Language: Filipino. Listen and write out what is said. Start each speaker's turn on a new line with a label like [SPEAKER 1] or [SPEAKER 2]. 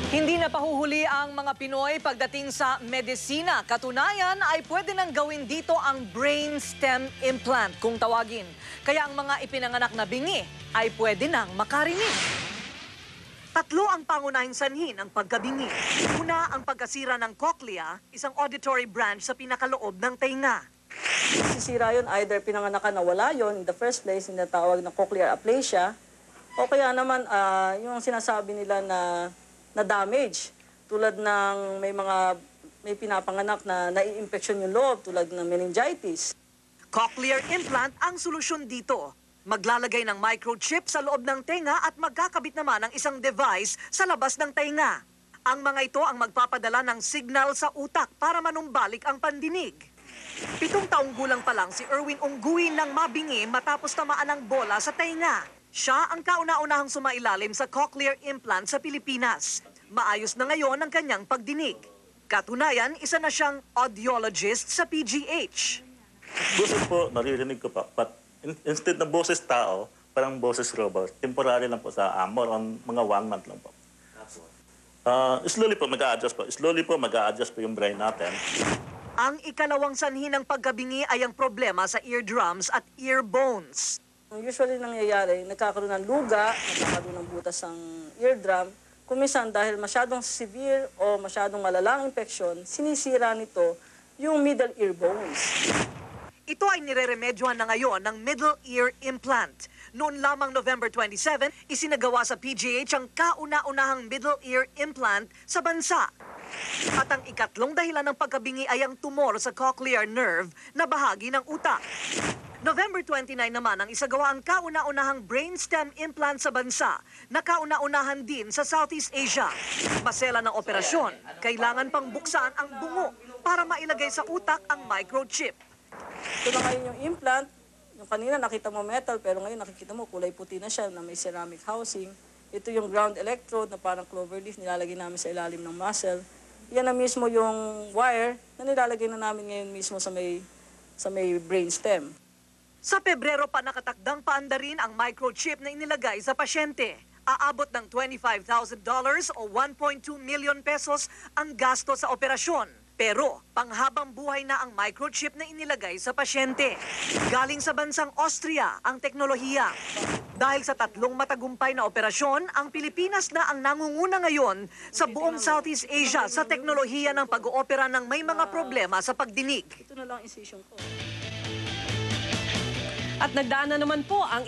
[SPEAKER 1] Hindi na pahuhuli ang mga Pinoy pagdating sa medisina. Katunayan ay pwede nang gawin dito ang brain stem implant kung tawagin. Kaya ang mga ipinanganak na bingi ay pwede nang makarinig. Tatlo ang pangunahing sanhi ng pagkabingi. Una, ang pagkasira ng cochlea, isang auditory branch sa pinakaloob ng tenga.
[SPEAKER 2] Sisira yun, either pinanganakan na wala yun in the first place, yung natawag na cochlear aplasia, o kaya naman yung sinasabi nila na damage, tulad ng may pinapanganak na nai-infection yung loob, tulad ng meningitis.
[SPEAKER 1] Cochlear implant ang solusyon dito. Maglalagay ng microchip sa loob ng tenga at magkakabit naman ang isang device sa labas ng tenga. Ang mga ito ang magpapadala ng signal sa utak para manumbalik ang pandinig. 7 taong gulang pa lang si Erwin Ongguin nang mabingi matapos tamaan ng bola sa tenga. Siya ang kauna-unahang sumailalim sa cochlear implant sa Pilipinas. Maayos na ngayon ang kanyang pagdinig. Katunayan, isa na siyang audiologist sa PGH.
[SPEAKER 3] Boses po, naririnig ko pa. But instead ng boses tao, parang boses robot. Temporary lang po sa more on mga 1 month lang po. Slowly po mag-a-adjust po yung brain natin.
[SPEAKER 1] Ang ikalawang sanhi ng pagkabingi ay ang problema sa eardrums at ear bones.
[SPEAKER 2] Usually nangyayari, nagkakaroon ng luga, nagkakaroon ng butas ang eardrum. Kuminsan dahil masyadong severe o masyadong malalang infeksyon, sinisira nito yung middle ear bones.
[SPEAKER 1] Ito ay nireremedyohan na ngayon ng middle ear implant. Noon lamang November 27, isinagawa sa PGH ang kauna-unahang middle ear implant sa bansa. At ang ikatlong dahilan ng pagkabingi ay ang tumor sa cochlear nerve na bahagi ng utak. November 29 naman ang isagawa ang kauna-unahang brainstem implant sa bansa na kauna-unahan din sa Southeast Asia. Masela ng operasyon, kailangan pang buksan ang bungo para mailagay sa utak ang microchip.
[SPEAKER 2] Ito na ngayon yung implant. Yung kanina nakita mo metal, pero ngayon nakikita mo kulay puti na siya na may ceramic housing. Ito yung ground electrode na parang cloverleaf nilalagay namin sa ilalim ng muscle. Yan na mismo yung wire na nilalagay na namin ngayon mismo sa may brainstem.
[SPEAKER 1] Sa Pebrero pa nakatakdang paandarin ang microchip na inilagay sa pasyente. Aabot ng $25,000 o 1.2 million pesos ang gasto sa operasyon. Pero panghabang buhay na ang microchip na inilagay sa pasyente. Galing sa bansang Austria ang teknolohiya. Dahil sa 3 matagumpay na operasyon, ang Pilipinas na ang nangunguna ngayon sa buong Southeast Asia sa teknolohiya ng pag-oopera ng may mga problema sa pagdinig.
[SPEAKER 2] Ito na lang incision ko.
[SPEAKER 4] At nagdaan na naman po ang